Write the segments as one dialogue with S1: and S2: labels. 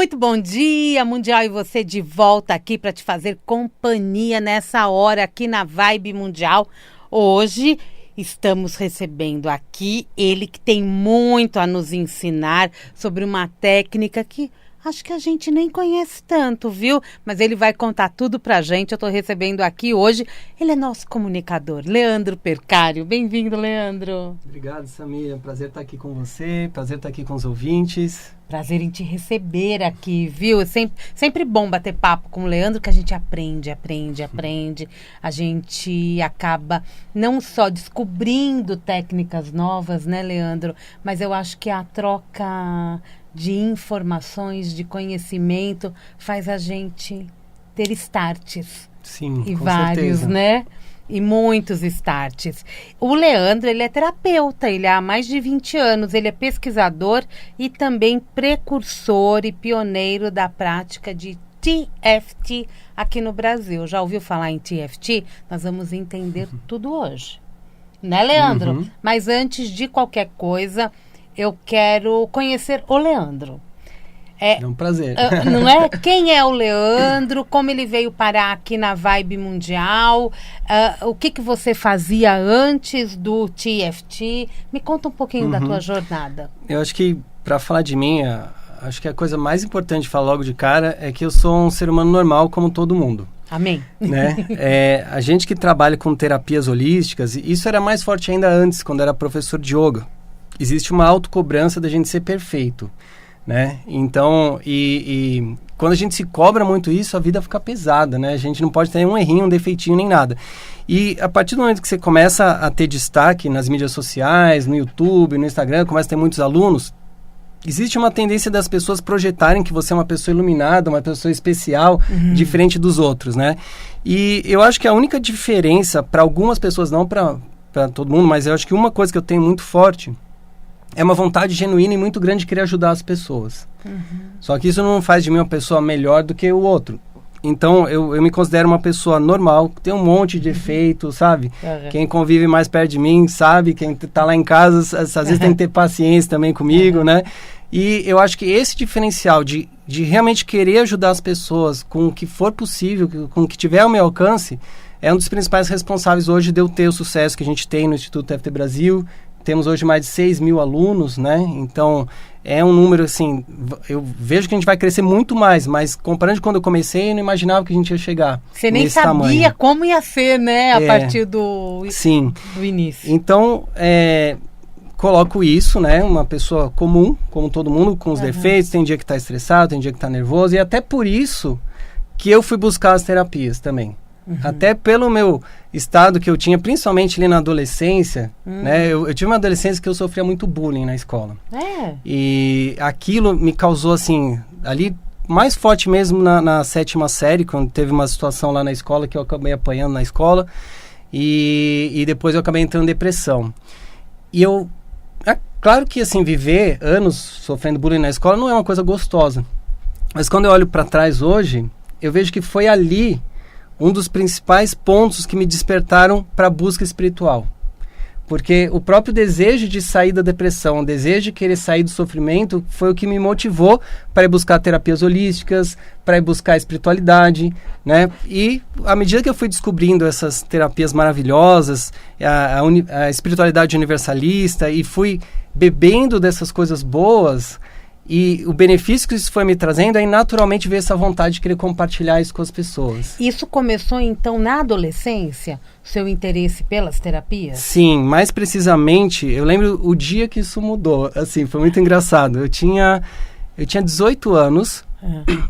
S1: Muito bom dia, Mundial, e você de volta aqui para te fazer companhia nessa hora aqui na Vibe Mundial. Hoje estamos recebendo aqui ele que tem muito a nos ensinar sobre uma técnica que acho que a gente nem conhece tanto, viu? Mas ele vai contar tudo pra gente. Eu tô recebendo aqui hoje, ele é nosso comunicador, Leandro Percário. Bem-vindo, Leandro.
S2: Obrigado, Samir. Prazer estar aqui com você, prazer estar aqui com os ouvintes.
S1: Prazer em te receber aqui, viu? É sempre bom bater papo com o Leandro, que a gente aprende. A gente acaba não só descobrindo técnicas novas, né, Leandro? Mas eu acho que a troca de informações, de conhecimento, faz a gente ter starts.
S2: Sim,
S1: e
S2: com
S1: vários,
S2: certeza.
S1: né? E muitos starts. O Leandro, ele é terapeuta, ele há mais de 20 anos, ele é pesquisador e também precursor e pioneiro da prática de TFT aqui no Brasil. Já ouviu falar em TFT? Nós vamos entender tudo hoje. Né, Leandro?
S2: Uhum.
S1: Mas antes de qualquer coisa, eu quero conhecer o Leandro.
S2: É um prazer.
S1: Não é? Quem é o Leandro? Como ele veio parar aqui na Vibe Mundial? O que você fazia antes do TFT? Me conta um pouquinho da tua jornada.
S2: Eu acho que, para falar de mim, acho que a coisa mais importante de falar logo de cara é que eu sou um ser humano normal como todo mundo.
S1: Amém.
S2: Né? A gente que trabalha com terapias holísticas, isso era mais forte ainda antes, quando era professor de yoga. Existe uma autocobrança da gente ser perfeito, né? Então, e quando a gente se cobra muito isso, a vida fica pesada, né? A gente não pode ter um errinho, um defeitinho, nem nada. E a partir do momento que você começa a ter destaque nas mídias sociais, no YouTube, no Instagram, começa a ter muitos alunos, existe uma tendência das pessoas projetarem que você é uma pessoa iluminada, uma pessoa especial, diferente dos outros, né? E eu acho que a única diferença, para algumas pessoas, não para todo mundo, mas eu acho que uma coisa que eu tenho muito forte é uma vontade genuína e muito grande de querer ajudar as pessoas. Só que isso não faz de mim uma pessoa melhor do que o outro. Então, eu me considero uma pessoa normal, que tem um monte de defeitos, sabe? Quem convive mais perto de mim sabe, quem tá lá em casa, às vezes tem que ter paciência também comigo, né? E eu acho que esse diferencial de realmente querer ajudar as pessoas com o que for possível, com o que tiver ao meu alcance, é um dos principais responsáveis hoje de eu ter o sucesso que a gente tem no Instituto TFT Brasil. Temos hoje mais de 6 mil alunos, né? Então, é um número, assim, eu vejo que a gente vai crescer muito mais, mas comparando com quando eu comecei, eu não imaginava que a gente ia chegar
S1: Você nem
S2: nesse
S1: sabia
S2: tamanho.
S1: como ia ser, né? A partir do início.
S2: Então, coloco isso, né? Uma pessoa comum, como todo mundo, com os defeitos. Tem dia que está estressado, tem dia que está nervoso. E até por isso que eu fui buscar as terapias também. Até pelo meu estado que eu tinha, principalmente ali na adolescência, né? Eu tive uma adolescência que eu sofria muito bullying na escola. E aquilo me causou, assim, ali mais forte mesmo na 7ª série, quando teve uma situação lá na escola que eu acabei apanhando na escola. E depois eu acabei entrando em depressão. E claro que, assim, viver anos sofrendo bullying na escola não é uma coisa gostosa. Mas quando eu olho para trás hoje, eu vejo que foi ali um dos principais pontos que me despertaram para a busca espiritual. Porque o próprio desejo de sair da depressão, o desejo de querer sair do sofrimento, foi o que me motivou para ir buscar terapias holísticas, para ir buscar espiritualidade, né? E à medida que eu fui descobrindo essas terapias maravilhosas, a espiritualidade universalista, e fui bebendo dessas coisas boas, e o benefício que isso foi me trazendo é naturalmente ver essa vontade de querer compartilhar isso com as pessoas.
S1: Isso começou então na adolescência, seu interesse pelas terapias?
S2: Sim, mais precisamente, eu lembro o dia que isso mudou, assim, foi muito engraçado. Eu tinha 18 anos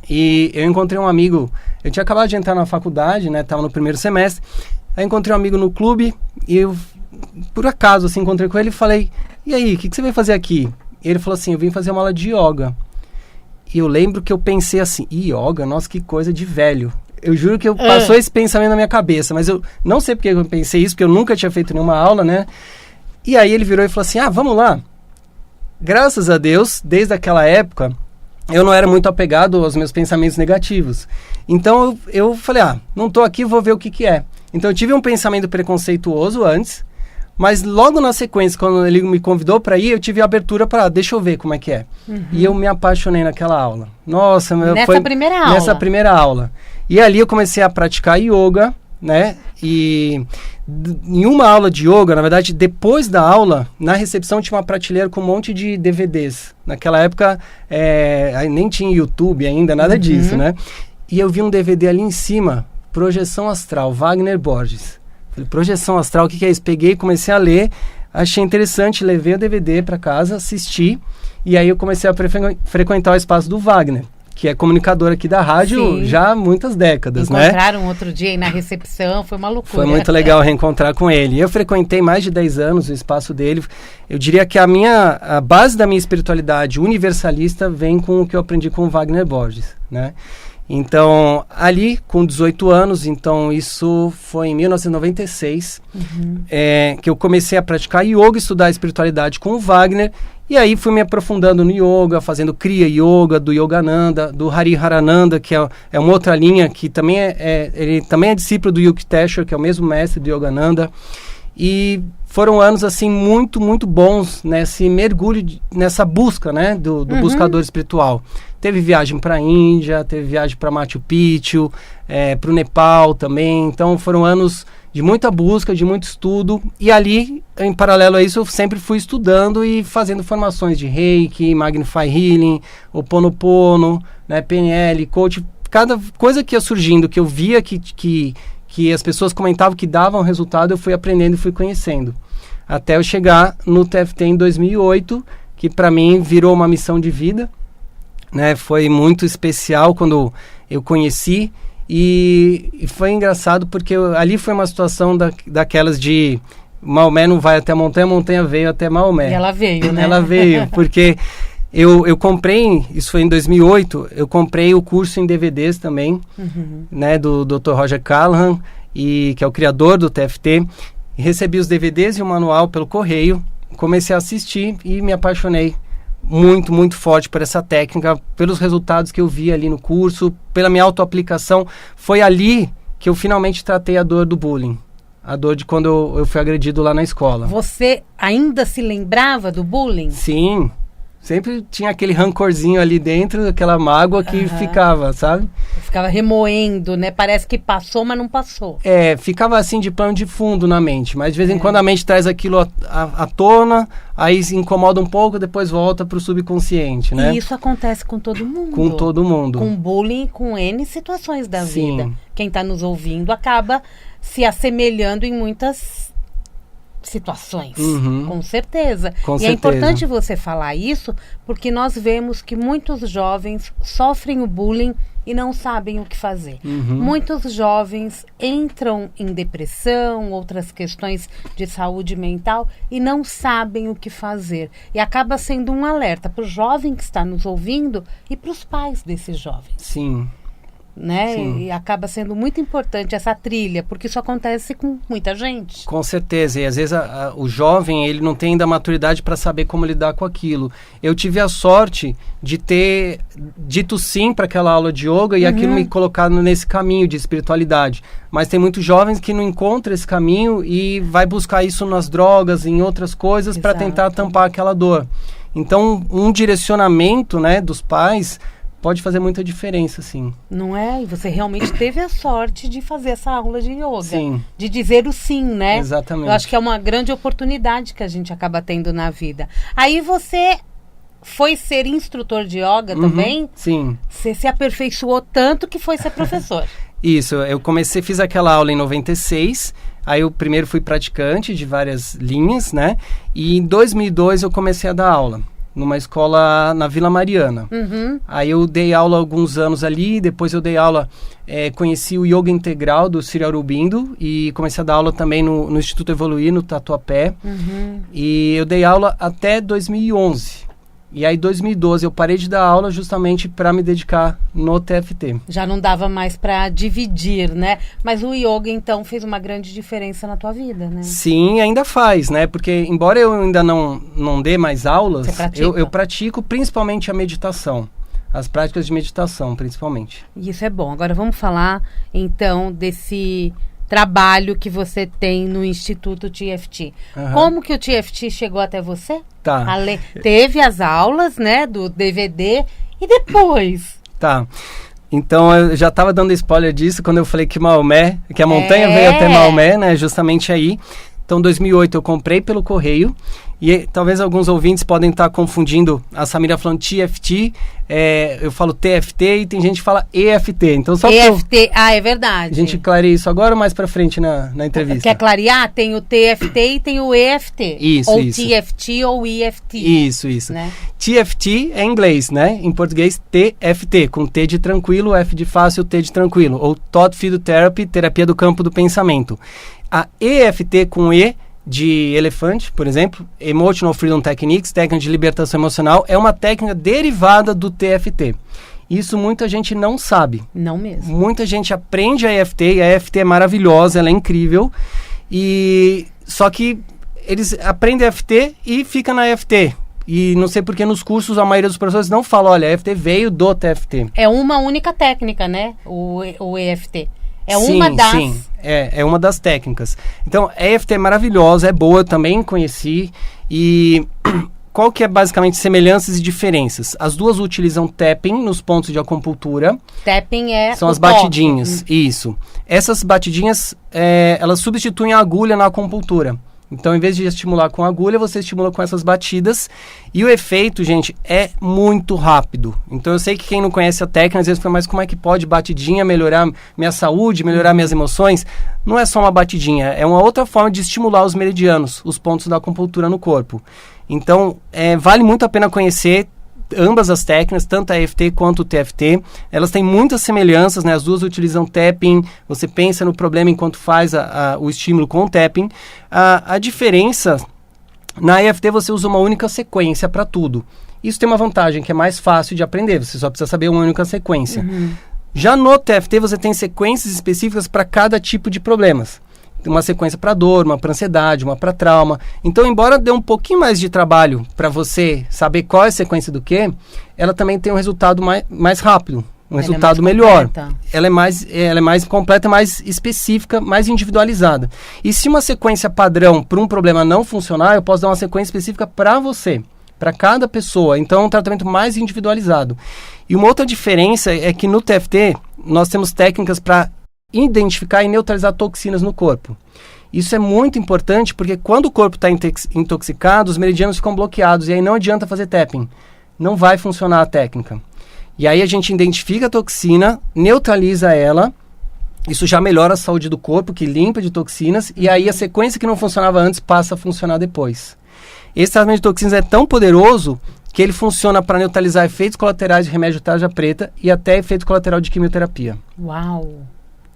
S2: e eu encontrei um amigo, eu tinha acabado de entrar na faculdade, né, estava no primeiro semestre, aí encontrei um amigo no clube e eu, por acaso, assim, encontrei com ele e falei, e aí, o que você veio fazer aqui? E ele falou assim, eu vim fazer uma aula de yoga. E eu lembro que eu pensei assim, yoga? Nossa, que coisa de velho. Eu juro que passou esse pensamento na minha cabeça, mas eu não sei porque eu pensei isso, porque eu nunca tinha feito nenhuma aula, né? E aí ele virou e falou assim, vamos lá. Graças a Deus, desde aquela época, eu não era muito apegado aos meus pensamentos negativos. Então eu falei, não tô aqui, vou ver o que é. Então eu tive um pensamento preconceituoso antes, Mas logo na sequência, quando ele me convidou para ir, eu tive a abertura para, deixa eu ver como é que é. E eu me apaixonei naquela aula. Nossa, nessa primeira aula. E ali eu comecei a praticar yoga, né? E em uma aula de yoga, na verdade, depois da aula, na recepção tinha uma prateleira com um monte de DVDs. Naquela época, nem tinha YouTube ainda, nada disso, né? E eu vi um DVD ali em cima, Projeção Astral, Wagner Borges. Falei, Projeção Astral, o que é isso? Peguei, comecei a ler, achei interessante, levei o DVD para casa, assisti, e aí eu comecei a frequentar o espaço do Wagner, que é comunicador aqui da rádio já há muitas décadas,
S1: Encontraram outro dia aí na recepção, foi uma loucura.
S2: Foi muito legal reencontrar com ele. Eu frequentei mais de 10 anos o espaço dele. Eu diria que a base da minha espiritualidade universalista vem com o que eu aprendi com o Wagner Borges, né? Então, ali, com 18 anos, então isso foi em 1996, que eu comecei a praticar yoga, estudar espiritualidade com o Wagner, e aí fui me aprofundando no yoga, fazendo Kriya Yoga, do Yogananda, do Hariharananda, que é uma outra linha, que também ele também é discípulo do Yukteswar, que é o mesmo mestre do Yogananda. E foram anos, assim, muito, muito bons nesse mergulho, nessa busca, né, do buscador espiritual. Teve viagem para a Índia, teve viagem para Machu Picchu, para o Nepal também. Então, foram anos de muita busca, de muito estudo. E ali, em paralelo a isso, eu sempre fui estudando e fazendo formações de Reiki, Magnify Healing, Ho'oponopono, né, PNL, Coach. Cada coisa que ia surgindo, que eu via que as pessoas comentavam que davam resultado, eu fui aprendendo e fui conhecendo. Até eu chegar no TFT em 2008, que para mim virou uma missão de vida, né? Foi muito especial quando eu conheci e foi engraçado porque ali foi uma situação daquelas de Maomé não vai até a montanha veio até Maomé.
S1: E ela veio, né?
S2: Ela veio, porque eu comprei, isso foi em 2008, eu comprei o curso em DVDs também, né, do Dr. Roger Callahan, que é o criador do TFT. Recebi os DVDs e o manual pelo correio, comecei a assistir e me apaixonei muito, muito forte por essa técnica, pelos resultados que eu vi ali no curso, pela minha autoaplicação. Foi ali que eu finalmente tratei a dor do bullying. A dor de quando eu fui agredido lá na escola.
S1: Você ainda se lembrava do bullying?
S2: Sim. Sempre tinha aquele rancorzinho ali dentro, aquela mágoa que ficava, sabe?
S1: Ficava remoendo, né? Parece que passou, mas não passou.
S2: Ficava assim de plano de fundo na mente. Mas de vez em quando a mente traz aquilo à tona, aí se incomoda um pouco, depois volta pro subconsciente, né?
S1: E isso acontece com todo mundo.
S2: Com todo mundo.
S1: Com bullying, com N situações da vida. Quem está nos ouvindo acaba se assemelhando em muitas situações, com certeza. E é importante você falar isso, porque nós vemos que muitos jovens sofrem o bullying e não sabem o que fazer. Muitos jovens entram em depressão, outras questões de saúde mental e não sabem o que fazer. E acaba sendo um alerta para o jovem que está nos ouvindo e para os pais desses jovens.
S2: Sim.
S1: Né? E acaba sendo muito importante essa trilha, porque isso acontece com muita gente.
S2: Com certeza, e às vezes o jovem ele não tem ainda maturidade para saber como lidar com aquilo. Eu tive a sorte de ter dito sim para aquela aula de yoga e aquilo me colocado nesse caminho de espiritualidade. Mas tem muitos jovens que não encontram esse caminho e vai buscar isso nas drogas, em outras coisas, para tentar tampar aquela dor. Então, um direcionamento, né, dos pais pode fazer muita diferença, sim.
S1: Não é? E você realmente teve a sorte de fazer essa aula de yoga.
S2: Sim.
S1: De dizer o sim, né?
S2: Exatamente.
S1: Eu acho que é uma grande oportunidade que a gente acaba tendo na vida. Aí você foi ser instrutor de yoga também?
S2: Sim.
S1: Você se aperfeiçoou tanto que foi ser professor.
S2: Isso, eu fiz aquela aula em 96, aí eu primeiro fui praticante de várias linhas, né? E em 2002 eu comecei a dar aula numa escola na Vila Mariana. Aí eu dei aula alguns anos ali, depois eu dei aula, conheci o Yoga Integral do Sri Aurobindo e comecei a dar aula também no Instituto Evoluir, no Tatuapé. E eu dei aula até 2011. E aí, em 2012, eu parei de dar aula justamente para me dedicar no TFT.
S1: Já não dava mais para dividir, né? Mas o yoga, então, fez uma grande diferença na tua vida, né?
S2: Sim, ainda faz, né? Porque, embora eu ainda não dê mais aulas, eu pratico principalmente a meditação. As práticas de meditação, principalmente.
S1: Isso é bom. Agora, vamos falar, então, desse trabalho que você tem no Instituto TFT. Como que o TFT chegou até você?
S2: Tá.
S1: Teve as aulas, né, do DVD e depois?
S2: Tá. Então, eu já estava dando spoiler disso quando eu falei que Maomé, que a montanha veio até Maomé, né, justamente aí. Então, em 2008 eu comprei pelo correio e talvez alguns ouvintes podem estar confundindo a Samira falando TFT, eu falo TFT e tem gente que fala EFT. Então, só
S1: EFT, é verdade.
S2: A gente clareia isso agora ou mais pra frente na entrevista?
S1: Quer clarear? Tem o TFT e tem o EFT.
S2: Isso.
S1: TFT ou EFT.
S2: Isso.
S1: Né?
S2: TFT é em inglês, né? Em português, TFT, com T de tranquilo, F de fácil, T de tranquilo. Ou Thought Field Therapy, terapia do campo do pensamento. A EFT com E de elefante, por exemplo, Emotional Freedom Techniques, técnica de libertação emocional, é uma técnica derivada do TFT. Isso muita gente não sabe.
S1: Não mesmo.
S2: Muita gente aprende a EFT, e a EFT é maravilhosa, ela é incrível, só que eles aprendem a EFT e ficam na EFT. E não sei porque nos cursos a maioria dos professores não fala, olha, a EFT veio do TFT.
S1: É uma única técnica, né? O EFT. É
S2: sim,
S1: uma das...
S2: Sim, é uma das técnicas. Então, a EFT é maravilhosa, é boa, eu também conheci. E qual que é basicamente semelhanças e diferenças? As duas utilizam tapping nos pontos de acupuntura.
S1: Tapping
S2: são as batidinhas, isso. Essas batidinhas, elas substituem a agulha na acupuntura. Então, em vez de estimular com agulha, você estimula com essas batidas. E o efeito, gente, é muito rápido. Então, eu sei que quem não conhece a técnica, às vezes fala, mas como é que pode batidinha melhorar minha saúde, melhorar minhas emoções? Não é só uma batidinha, é uma outra forma de estimular os meridianos, os pontos da acupuntura no corpo. Então, vale muito a pena conhecer ambas as técnicas, tanto a EFT quanto o TFT. Elas têm muitas semelhanças, né? As duas utilizam tapping, você pensa no problema enquanto faz o estímulo com o tapping. A diferença, na EFT você usa uma única sequência para tudo. Isso tem uma vantagem, que é mais fácil de aprender, você só precisa saber uma única sequência. Já no TFT você tem sequências específicas para cada tipo de problemas. Uma sequência para dor, uma para ansiedade, uma para trauma. Então, embora dê um pouquinho mais de trabalho para você saber qual é a sequência do que, ela também tem um resultado mais rápido, um resultado melhor. Ela é mais completa, mais específica, mais individualizada. E se uma sequência padrão para um problema não funcionar, eu posso dar uma sequência específica para você, para cada pessoa. Então, é um tratamento mais individualizado. E uma outra diferença é que no TFT, nós temos técnicas para identificar e neutralizar toxinas no corpo. Isso é muito importante porque quando o corpo está intoxicado, os meridianos ficam bloqueados e aí não adianta fazer tapping. Não vai funcionar a técnica. E aí a gente identifica a toxina, neutraliza ela, isso já melhora a saúde do corpo, que limpa de toxinas, e aí a sequência que não funcionava antes passa a funcionar depois. Esse tratamento de toxinas é tão poderoso que ele funciona para neutralizar efeitos colaterais de remédio tarja preta e até efeito colateral de quimioterapia.
S1: Uau!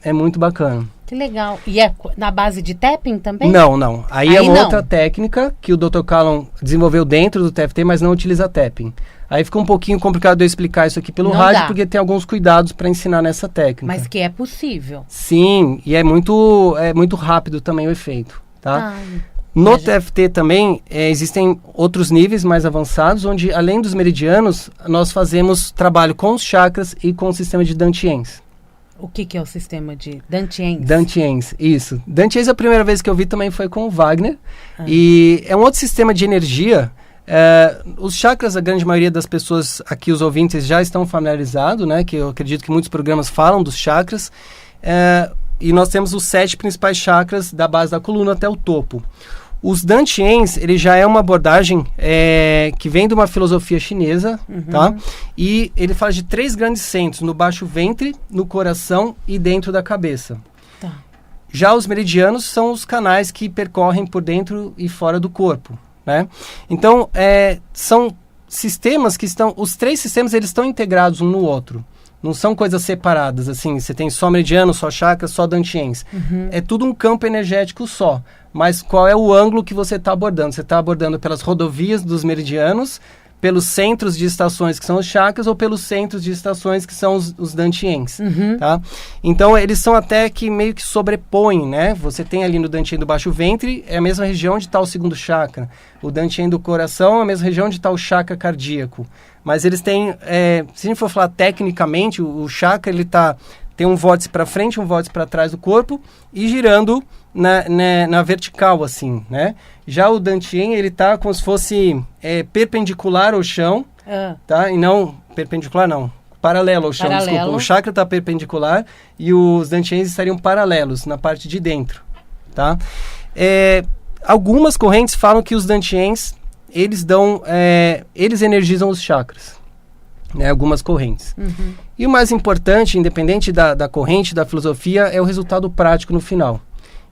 S2: É muito bacana.
S1: Que legal. E é na base de tapping também?
S2: Não. Aí é uma outra técnica que o Dr. Callum desenvolveu dentro do TFT, mas não utiliza tapping. Aí fica um pouquinho complicado de eu explicar isso aqui pelo rádio, porque tem alguns cuidados para ensinar nessa técnica.
S1: Mas que é possível.
S2: Sim, e é muito rápido também o efeito, tá? No TFT também existem outros níveis mais avançados, onde além dos meridianos, nós fazemos trabalho com os chakras e com o sistema de Dantians.
S1: O que é o sistema de Dantians?
S2: Dantians, isso. Dantians, a primeira vez que eu vi também foi com o Wagner. E é um outro sistema de energia. Os chakras, a grande maioria das pessoas aqui, os ouvintes, já estão familiarizados, né? Que eu acredito que muitos programas falam dos chakras. E nós temos os 7 principais chakras da base da coluna até o topo. Os Dantians, ele já é uma abordagem que vem de uma filosofia chinesa, tá? E ele fala de 3 grandes centros, no baixo ventre, no coração e dentro da cabeça.
S1: Tá.
S2: Já os meridianos são os canais que percorrem por dentro e fora do corpo, né? Então, são sistemas que estão... Os 3 sistemas, eles estão integrados um no outro. Não são coisas separadas, assim, você tem só meridiano, só chakra, só Dantians. É tudo um campo energético só. Mas qual é o ângulo que você está abordando? Você está abordando pelas rodovias dos meridianos, pelos centros de estações que são os chakras ou pelos centros de estações que são os Dantians, tá? Então, eles são até que meio que sobrepõem, né? Você tem ali no Dantian do baixo ventre, é a mesma região onde está o segundo chakra. O Dantian do coração é a mesma região onde está o chakra cardíaco. Mas eles têm, se a gente for falar tecnicamente, o chakra, ele está tem um vórtice para frente, um vórtice para trás do corpo e girando na vertical, assim, né? Já o Dantian, ele tá como se fosse perpendicular ao chão, tá? E não, perpendicular não, paralelo ao chão, desculpa. O chakra tá perpendicular e os Dantians estariam paralelos na parte de dentro, tá? Algumas correntes falam que os Dantians, eles energizam os chakras. Né, algumas correntes. Uhum. E o mais importante, independente da corrente, da filosofia, é o resultado prático no final.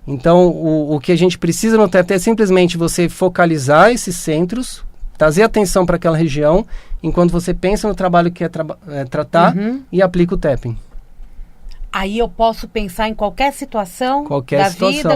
S2: Então, o que a gente precisa no TFT é simplesmente você focalizar esses centros, trazer atenção para aquela região, enquanto você pensa no trabalho que quer tratar e aplica o tapping.
S1: Aí eu posso pensar em qualquer situação
S2: da
S1: vida,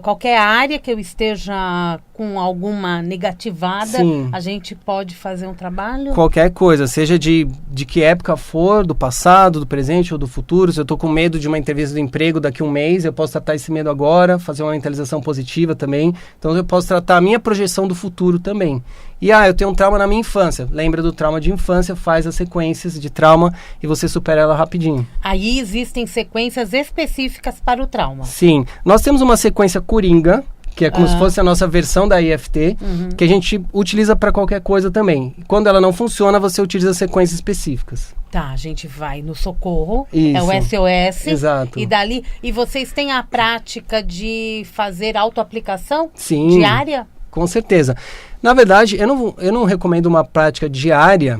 S1: qualquer área que eu esteja com alguma negativada, sim, a gente pode fazer um trabalho?
S2: Qualquer coisa, seja de que época for, do passado, do presente ou do futuro. Se eu estou com medo de uma entrevista de emprego daqui a um mês, eu posso tratar esse medo agora, fazer uma mentalização positiva também. Então eu posso tratar a minha projeção do futuro também. E eu tenho um trauma na minha infância. Lembra do trauma de infância, faz as sequências de trauma e você supera ela rapidinho.
S1: Aí existem sequências específicas para o trauma?
S2: Sim. Nós temos uma sequência Coringa, que é como se fosse a nossa versão da EFT, que a gente utiliza para qualquer coisa também. Quando ela não funciona, você utiliza sequências específicas.
S1: Tá, a gente vai no socorro,
S2: isso,
S1: é o SOS.
S2: Exato.
S1: E dali, e vocês têm a prática de fazer autoaplicação?
S2: Sim,
S1: diária?
S2: Com certeza. Na verdade, eu não recomendo uma prática diária,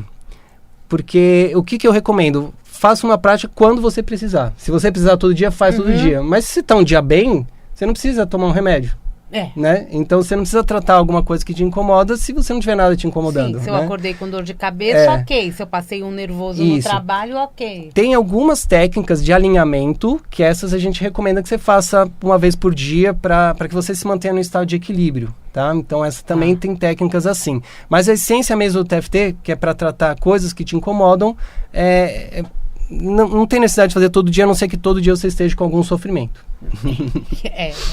S2: porque o que eu recomendo? Faça uma prática quando você precisar. Se você precisar todo dia, faz todo dia. Mas se você está um dia bem, você não precisa tomar um remédio. Né? Então você não precisa tratar alguma coisa que te incomoda se você não tiver nada te incomodando.
S1: Sim, se eu acordei com dor de cabeça, ok. Se eu passei um nervoso no trabalho, ok.
S2: Tem algumas técnicas de alinhamento que essas a gente recomenda que você faça uma vez por dia para que você se mantenha no estado de equilíbrio. Tá? Então essa também tem técnicas assim. Mas a essência mesmo do TFT, que é para tratar coisas que te incomodam, não tem necessidade de fazer todo dia, a não ser que todo dia você esteja com algum sofrimento.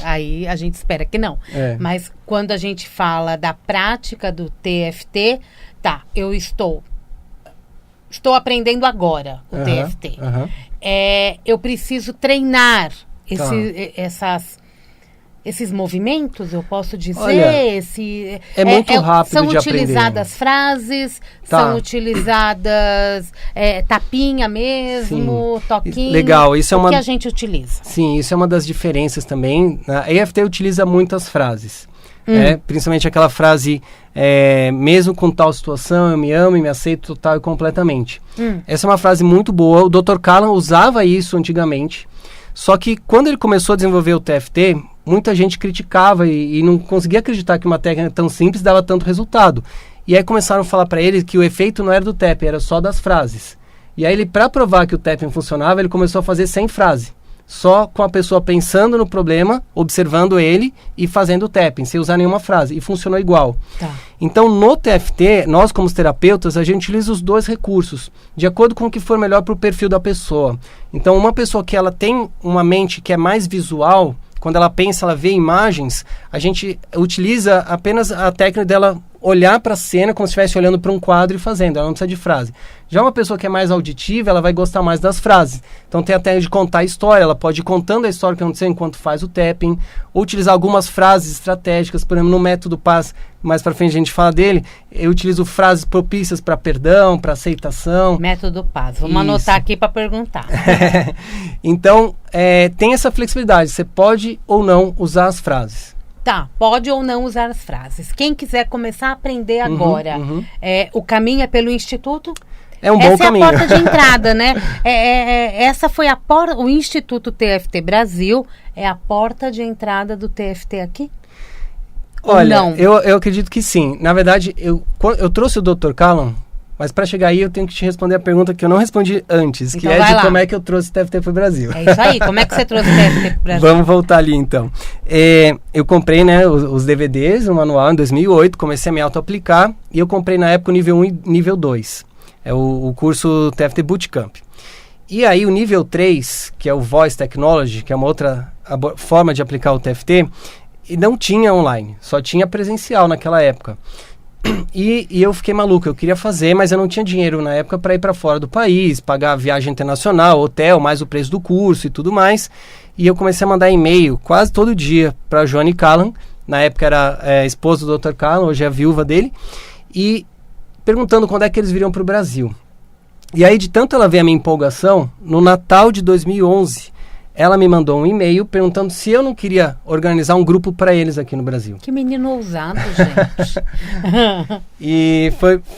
S1: Aí a gente espera que não. Mas quando a gente fala da prática do TFT, eu estou aprendendo agora o TFT. Eu preciso treinar esses movimentos, eu posso dizer?
S2: Olha, é muito rápido de aprender.
S1: São utilizadas frases, são utilizadas tapinha mesmo, toquinho.
S2: Legal, isso
S1: que a gente utiliza?
S2: Sim, isso é uma das diferenças também. A EFT utiliza muitas frases. Principalmente aquela frase, mesmo com tal situação, eu me amo e me aceito total e completamente. Essa é uma frase muito boa. O Dr. Callan usava isso antigamente. Só que quando ele começou a desenvolver o TFT, muita gente criticava e não conseguia acreditar que uma técnica tão simples dava tanto resultado. E aí começaram a falar para ele que o efeito não era do tapping, era só das frases. E aí ele, para provar que o tapping funcionava, ele começou a fazer sem frase. Só com a pessoa pensando no problema, observando ele e fazendo o tapping, sem usar nenhuma frase. E funcionou igual. Então, no TFT, nós como terapeutas, a gente utiliza os dois recursos, de acordo com o que for melhor para o perfil da pessoa. Então, uma pessoa que ela tem uma mente que é mais visual, quando ela pensa, ela vê imagens, a gente utiliza apenas a técnica dela olhar para a cena como se estivesse olhando para um quadro e fazendo, ela não precisa de frase. Já uma pessoa que é mais auditiva, ela vai gostar mais das frases. Então tem a técnica de contar a história, ela pode ir contando a história que aconteceu enquanto faz o tapping, ou utilizar algumas frases estratégicas, por exemplo, no método Paz, mais para frente a gente fala dele, eu utilizo frases propícias para perdão, para aceitação.
S1: Método Paz, vamos anotar aqui para perguntar.
S2: Então, tem essa flexibilidade, você pode ou não usar as frases.
S1: Pode ou não usar as frases. Quem quiser começar a aprender agora, o caminho é pelo Instituto?
S2: É um bom caminho.
S1: Essa é a porta de entrada, né? Essa foi a porta, o Instituto TFT Brasil é a porta de entrada do TFT aqui?
S2: Olha, eu acredito que sim. Na verdade, eu trouxe o Dr. Callan, mas para chegar aí eu tenho que te responder a pergunta que eu não respondi antes,
S1: então
S2: que é de como é que eu trouxe o TFT para o Brasil.
S1: É isso aí, como é que você trouxe o TFT para o Brasil?
S2: Vamos voltar ali então. Eu comprei os DVDs, o manual em 2008, comecei a me auto-aplicar e eu comprei na época o nível 1 e nível 2. É o curso TFT Bootcamp. E aí o nível 3, que é o Voice Technology, que é uma outra forma de aplicar o TFT, e não tinha online, só tinha presencial naquela época. E eu fiquei maluco, eu queria fazer, mas eu não tinha dinheiro na época para ir para fora do país, pagar viagem internacional, hotel, mais o preço do curso e tudo mais. E eu comecei a mandar e-mail quase todo dia para a Joane Callan, na época era esposa do Dr. Callan, hoje é a viúva dele, e perguntando quando é que eles viriam para o Brasil. E aí, de tanto ela ver a minha empolgação, no Natal de 2011, ela me mandou um e-mail perguntando se eu não queria organizar um grupo para eles aqui no Brasil.
S1: Que menino ousado, gente.
S2: E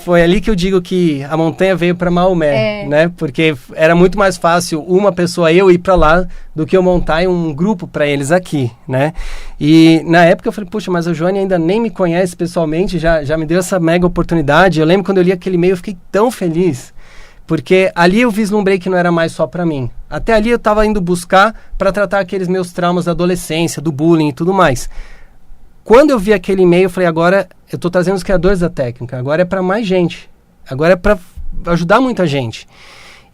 S2: foi ali que eu digo que a montanha veio para Maomé, né? Porque era muito mais fácil uma pessoa, eu ir para lá, do que eu montar um grupo para eles aqui, né? E na época eu falei, puxa, mas a Joane ainda nem me conhece pessoalmente, já me deu essa mega oportunidade. Eu lembro quando eu li aquele e-mail, eu fiquei tão feliz. Porque ali eu vislumbrei que não era mais só para mim. Até ali eu estava indo buscar para tratar aqueles meus traumas da adolescência, do bullying e tudo mais. Quando eu vi aquele e-mail, eu falei, agora eu estou trazendo os criadores da técnica, agora é para mais gente. Agora é para ajudar muita gente.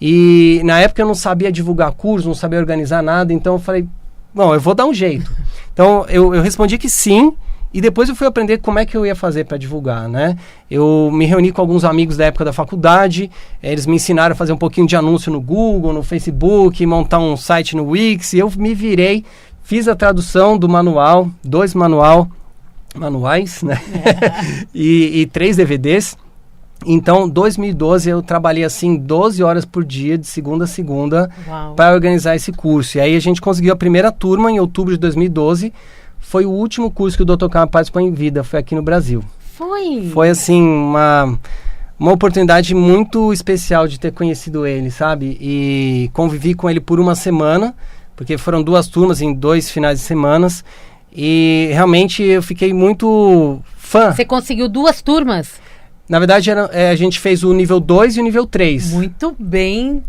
S2: E na época eu não sabia divulgar curso, não sabia organizar nada, então eu falei, bom, eu vou dar um jeito. Então eu respondi que sim. E depois eu fui aprender como é que eu ia fazer para divulgar, né? Eu me reuni com alguns amigos da época da faculdade, eles me ensinaram a fazer um pouquinho de anúncio no Google, no Facebook, montar um site no Wix, e eu me virei, fiz a tradução do manual, 2 manuais, né? e 3 DVDs. Então, 2012 eu trabalhei assim 12 horas por dia, de segunda a segunda, para organizar esse curso. E aí a gente conseguiu a primeira turma em outubro de 2012. Foi o último curso que o Dr. Callan participou em vida, foi aqui no Brasil. Foi assim, uma oportunidade muito especial de ter conhecido ele, sabe? E convivi com ele por uma semana, porque foram 2 turmas em 2 finais de semanas. E realmente eu fiquei muito fã.
S1: Você conseguiu 2 turmas?
S2: Na verdade, a gente fez o nível 2 e o nível 3.
S1: Muito bem.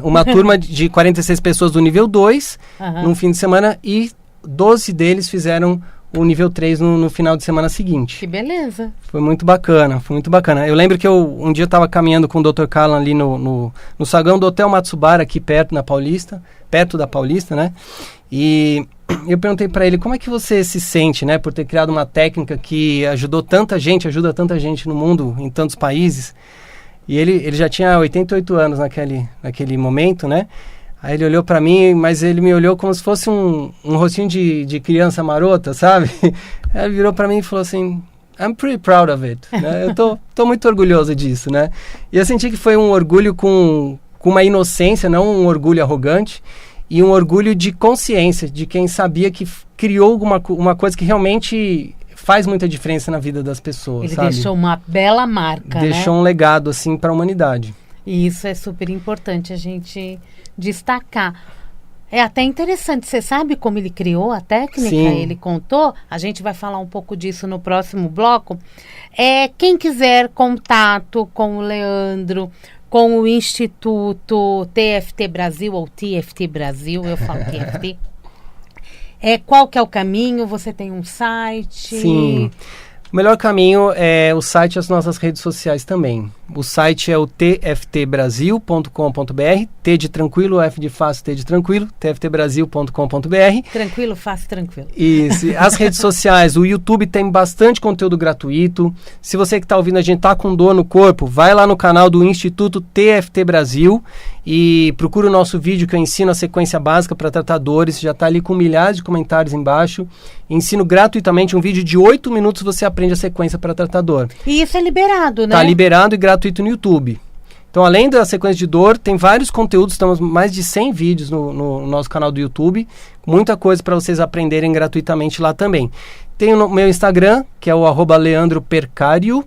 S2: Uma turma de 46 pessoas do nível 2, num fim de semana, e 12 deles fizeram o nível 3 no final de semana seguinte.
S1: Que beleza.
S2: Foi muito bacana, foi muito bacana. Eu lembro que um dia eu estava caminhando com o Dr. Callan ali no saguão do Hotel Matsubara, aqui perto da Paulista, né? E eu perguntei para ele, como é que você se sente, né? Por ter criado uma técnica que ajuda tanta gente no mundo, em tantos países. E ele já tinha 88 anos naquele momento, né? Aí ele olhou pra mim, mas ele me olhou como se fosse um rostinho de criança marota, sabe? Aí ele virou pra mim e falou assim, I'm pretty proud of it. Né? Eu tô muito orgulhoso disso, né? E eu senti que foi um orgulho com uma inocência, não um orgulho arrogante, e um orgulho de consciência, de quem sabia que criou uma coisa que realmente faz muita diferença na vida das pessoas,
S1: Ele
S2: sabe?
S1: deixou uma bela marca,
S2: Deixou um legado, assim, pra humanidade.
S1: E isso é super importante a gente destacar. É até interessante, você sabe como ele criou a técnica?
S2: Sim.
S1: Ele contou, a gente vai falar um pouco disso no próximo bloco. Quem quiser contato com o Leandro, com o Instituto TFT Brasil ou TFT Brasil, eu falo TFT. Qual que é o caminho? Você tem um site?
S2: Sim. O melhor caminho é o site e as nossas redes sociais também. O site é o tftbrasil.com.br, T de tranquilo, F de fácil, T de tranquilo, tftbrasil.com.br.
S1: Tranquilo, fácil, tranquilo.
S2: Isso. As redes sociais, o YouTube tem bastante conteúdo gratuito. Se você que está ouvindo a gente está com dor no corpo, vai lá no canal do Instituto TFT Brasil e procura o nosso vídeo que eu ensino a sequência básica para tratar dores. Já está ali com milhares de comentários embaixo. Ensino gratuitamente um vídeo de 8 minutos, você aprende a sequência para tratar dor.
S1: E isso é liberado, né?
S2: Está liberado e gratuito no YouTube. Então, além da sequência de dor, tem vários conteúdos, estamos mais de 100 vídeos no nosso canal do YouTube, muita coisa para vocês aprenderem gratuitamente lá também. Tem o meu Instagram, que é o @leandropercario,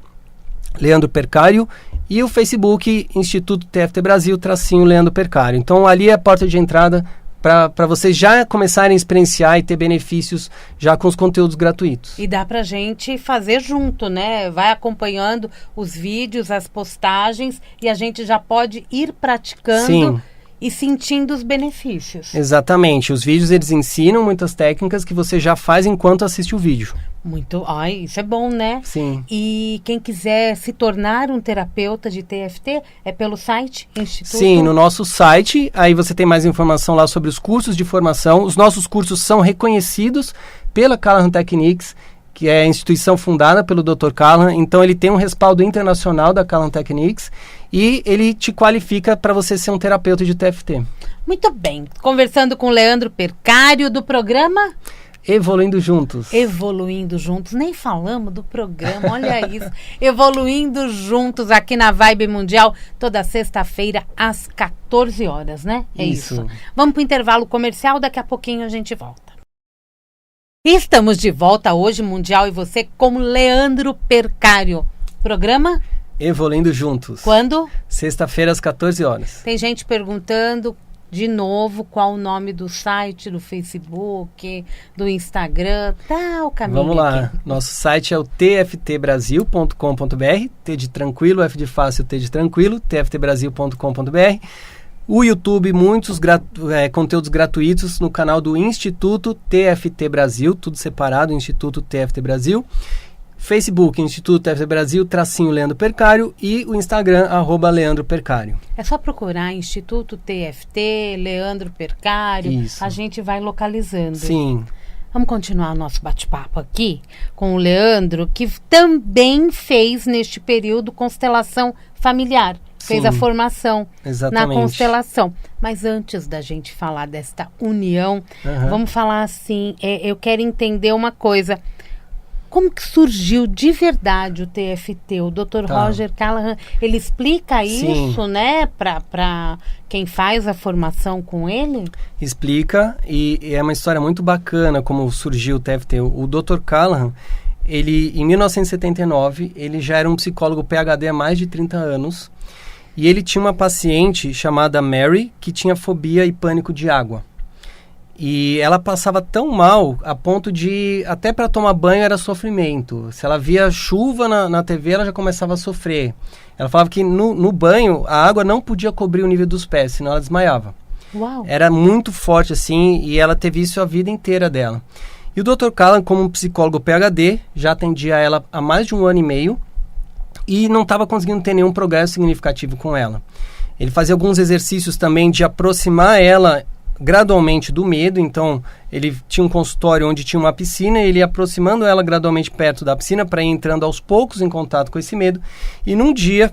S2: Leandro Percario, e o Facebook, Instituto TFT Brasil, _Leandro Percario. Então, ali é a porta de entrada para vocês já começarem a experienciar e ter benefícios já com os conteúdos gratuitos.
S1: E dá pra gente fazer junto, né? Vai acompanhando os vídeos, as postagens, e a gente já pode ir praticando. Sim. E sentindo os benefícios.
S2: Exatamente. Os vídeos, eles ensinam muitas técnicas que você já faz enquanto assiste o vídeo.
S1: Muito. Ai, isso é bom, né?
S2: Sim.
S1: E quem quiser se tornar um terapeuta de TFT, é pelo site Instituto?
S2: Sim, no nosso site. Aí você tem mais informação lá sobre os cursos de formação. Os nossos cursos são reconhecidos pela Callan Techniques. que é a instituição fundada pelo Dr. Callahan, então ele tem um respaldo internacional da Callahan Techniques e ele te qualifica para você ser um terapeuta de TFT.
S1: Muito bem. Conversando com o Leandro Percário do programa
S2: Evoluindo Juntos.
S1: Evoluindo Juntos. Nem falamos do programa, olha isso. Evoluindo Juntos aqui na Vibe Mundial, toda sexta-feira às 14 horas, né? É isso. Vamos para o intervalo comercial, daqui a pouquinho a gente volta. Estamos de volta hoje, Mundial e você, com Leandro Percário. Programa?
S2: Evoluindo Juntos.
S1: Quando?
S2: Sexta-feira às 14 horas.
S1: Tem gente perguntando de novo qual o nome do site, do Facebook, do Instagram, tá o caminho.
S2: Vamos lá,
S1: aqui.
S2: Nosso site é o tftbrasil.com.br, T de tranquilo, F de fácil, T de tranquilo, tftbrasil.com.br. O YouTube, muitos conteúdos gratuitos no canal do Instituto TFT Brasil, tudo separado, Instituto TFT Brasil. Facebook, Instituto TFT Brasil, tracinho Leandro Percário e o Instagram, @Leandro Percário.
S1: É só procurar Instituto TFT, Leandro Percário,
S2: Isso.
S1: A gente vai localizando.
S2: Sim.
S1: Vamos continuar o nosso bate-papo aqui com o Leandro, que também fez neste período constelação familiar. Fez
S2: Sim.
S1: a formação
S2: Exatamente.
S1: na constelação. Mas antes da gente falar desta união, vamos falar assim, eu quero entender uma coisa. Como que surgiu de verdade o TFT? O Dr. Roger Callahan, ele explica isso, né, para quem faz a formação com ele?
S2: Explica, e é uma história muito bacana como surgiu o TFT. O Dr. Callahan, ele, em 1979, ele já era um psicólogo PhD há mais de 30 anos, e ele tinha uma paciente chamada Mary, que tinha fobia e pânico de água. E ela passava tão mal a ponto de, até para tomar banho era sofrimento. Se ela via chuva na TV, ela já começava a sofrer. Ela falava que no banho a água não podia cobrir o nível dos pés, senão ela desmaiava.
S1: Uau.
S2: Era muito forte assim, e ela teve isso a vida inteira dela. E o Dr. Callahan, como um psicólogo PhD, já atendia ela há mais de 1 ano e meio e não estava conseguindo ter nenhum progresso significativo com ela. Ele fazia alguns exercícios também de aproximar ela gradualmente do medo. Então ele tinha um consultório onde tinha uma piscina, ele ia aproximando ela gradualmente perto da piscina para ir entrando aos poucos em contato com esse medo. E num dia,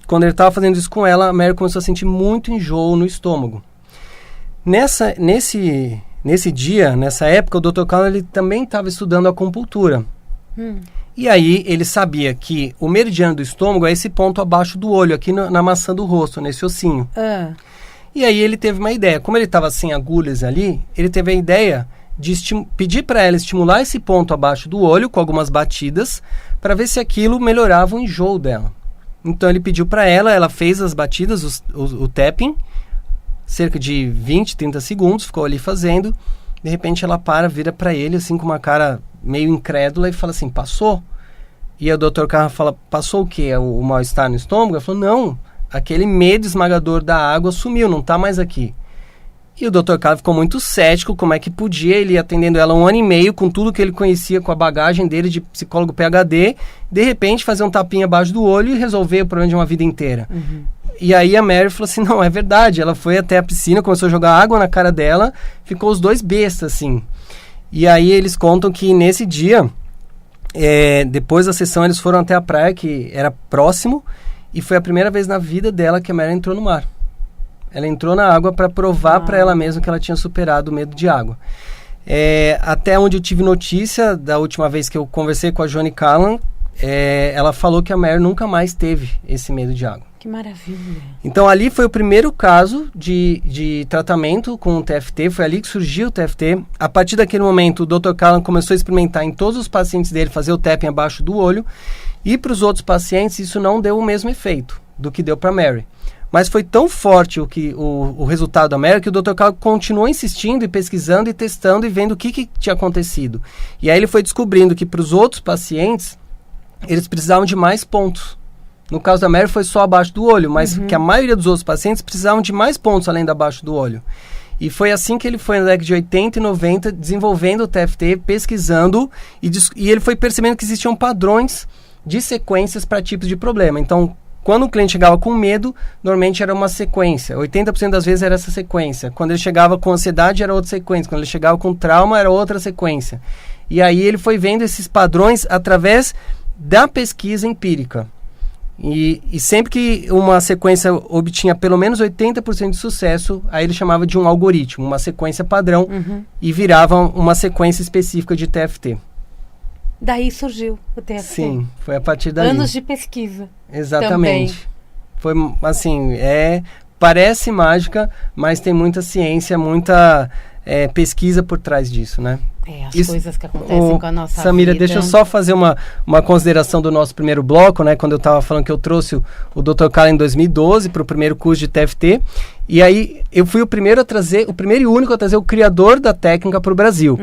S2: quando ele estava fazendo isso com ela, a Mary começou a sentir muito enjoo no estômago. Nesse dia, nessa época, o Dr. Callahan ele também estava estudando acupuntura. E aí ele sabia que o meridiano do estômago é esse ponto abaixo do olho, aqui na maçã do rosto, nesse ossinho. E aí ele teve uma ideia. Como ele estava sem agulhas ali, ele teve a ideia de pedir para ela estimular esse ponto abaixo do olho com algumas batidas para ver se aquilo melhorava o enjoo dela. Então ele pediu para ela fez as batidas, o tapping, cerca de 20, 30 segundos, ficou ali fazendo. De repente ela vira para ele assim com uma cara meio incrédula e fala assim, passou? E o Dr. Callahan fala, passou o quê? O mal-estar no estômago? Ela falou, não, aquele medo esmagador da água sumiu, não está mais aqui. E o Dr. Callahan ficou muito cético, como é que podia ele ir atendendo ela 1 ano e meio, com tudo que ele conhecia, com a bagagem dele de psicólogo PhD, de repente fazer um tapinha abaixo do olho e resolver o problema de uma vida inteira. E aí a Mary falou assim, não, é verdade, ela foi até a piscina, começou a jogar água na cara dela, ficou os dois bestas, assim. E aí eles contam que nesse dia, depois da sessão, eles foram até a praia, que era próximo, e foi a primeira vez na vida dela que a Mary entrou no mar. Ela entrou na água para provar para ela mesma que ela tinha superado o medo de água. Até onde eu tive notícia, da última vez que eu conversei com a Johnny Callahan, ela falou que a Mary nunca mais teve esse medo de água.
S1: Que maravilha.
S2: Então ali foi o primeiro caso de tratamento com o TFT, foi ali que surgiu o TFT. A partir daquele momento o Dr. Callahan começou a experimentar em todos os pacientes dele, fazer o tapping abaixo do olho, e para os outros pacientes isso não deu o mesmo efeito do que deu para a Mary. Mas foi tão forte o resultado da Mary que o Dr. Callahan continuou insistindo e pesquisando e testando e vendo o que tinha acontecido. E aí ele foi descobrindo que para os outros pacientes eles precisavam de mais pontos. No caso da Mary foi só abaixo do olho, mas que a maioria dos outros pacientes precisavam de mais pontos além da abaixo do olho. E foi assim que ele foi na década de 80 e 90 desenvolvendo o TFT, pesquisando, e ele foi percebendo que existiam padrões de sequências para tipos de problema. Então, quando o cliente chegava com medo, normalmente era uma sequência. 80% das vezes era essa sequência. Quando ele chegava com ansiedade, era outra sequência. Quando ele chegava com trauma, era outra sequência. E aí ele foi vendo esses padrões através da pesquisa empírica. E sempre que uma sequência obtinha pelo menos 80% de sucesso, aí ele chamava de um algoritmo, uma sequência padrão, e virava uma sequência específica de TFT.
S1: Daí surgiu o TFT.
S2: Sim, foi a partir daí.
S1: Anos de pesquisa.
S2: Exatamente.
S1: Também.
S2: Foi assim, parece mágica, mas tem muita ciência, muita pesquisa por trás disso, né?
S1: As coisas que acontecem com a nossa
S2: Samira,
S1: vida.
S2: deixa eu só fazer uma consideração do nosso primeiro bloco, né? Quando eu estava falando que eu trouxe o Dr. Carla em 2012 para o primeiro curso de TFT. E aí eu fui o primeiro e único a trazer o criador da técnica para o Brasil.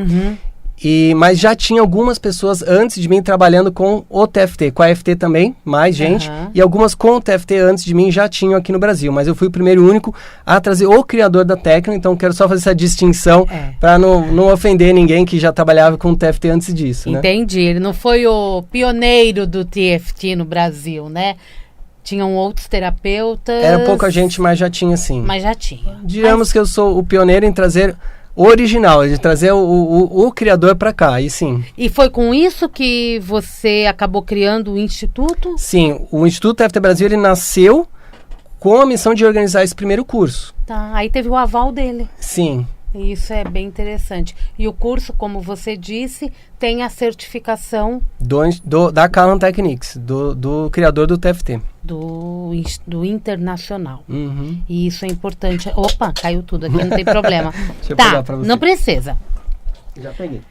S2: Mas já tinha algumas pessoas antes de mim trabalhando com o TFT, com a FT também, mais gente, e algumas com o TFT antes de mim já tinham aqui no Brasil, mas eu fui o primeiro e único a trazer o criador da técnica, então quero só fazer essa distinção para não ofender ninguém que já trabalhava com o TFT antes disso, né?
S1: Entendi, ele não foi o pioneiro do TFT no Brasil, né? Tinham outros terapeutas...
S2: Era pouca gente, mas já tinha sim.
S1: Mas já tinha.
S2: Digamos que eu sou o pioneiro em trazer... original, de trazer o criador para cá, aí sim.
S1: E foi com isso que você acabou criando o Instituto?
S2: Sim, o Instituto TFT Brasil, ele nasceu com a missão de organizar esse primeiro curso.
S1: Tá, aí teve o aval dele.
S2: Sim.
S1: Isso é bem interessante. E o curso, como você disse, tem a certificação...
S2: da Callan Techniques, do criador do TFT.
S1: Do internacional. E isso é importante. Opa, caiu tudo aqui, não tem problema.
S2: Deixa eu pegar pra você.
S1: Não precisa.
S2: Já peguei.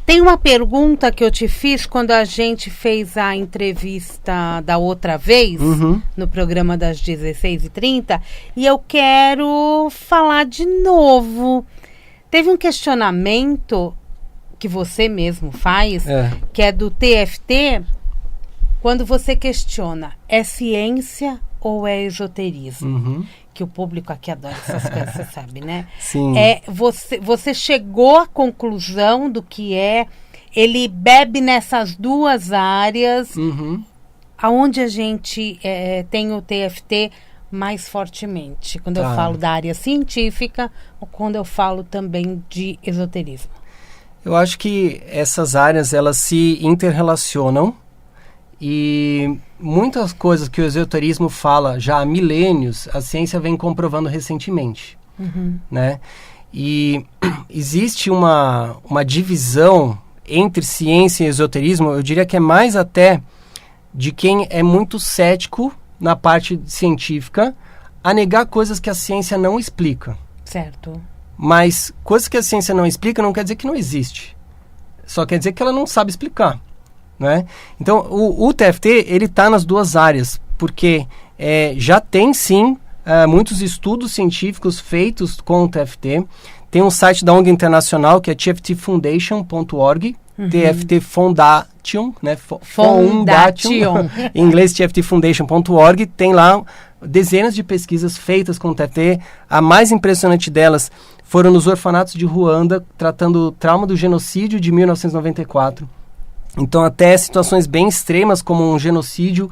S1: Tem uma pergunta que eu te fiz quando a gente fez a entrevista da outra vez, no programa das 16h30, e eu quero falar de novo. Teve um questionamento que você mesmo faz, que é do TFT, quando você questiona, é ciência ou é esoterismo? Que o público aqui adora essas coisas, você sabe, né?
S2: Sim.
S1: Você chegou à conclusão do que ele bebe nessas duas áreas, aonde a gente tem o TFT mais fortemente, quando eu falo da área científica ou quando eu falo também de esoterismo.
S2: Eu acho que essas áreas, elas se interrelacionam e muitas coisas que o esoterismo fala já há milênios, a ciência vem comprovando recentemente, né? E existe uma divisão entre ciência e esoterismo, eu diria que é mais até de quem é muito cético na parte científica a negar coisas que a ciência não explica.
S1: Certo.
S2: Mas coisas que a ciência não explica não quer dizer que não existe. Só quer dizer que ela não sabe explicar. Né? Então, o TFT, ele está nas duas áreas, porque já tem, sim, muitos estudos científicos feitos com o TFT. Tem um site da ONG internacional, que é tftfoundation.org, TFT Foundation, né? Foundation. Em inglês, tftfoundation.org. Tem lá dezenas de pesquisas feitas com o TFT. A mais impressionante delas foram nos orfanatos de Ruanda, tratando o trauma do genocídio de 1994. Então, até situações bem extremas, como um genocídio,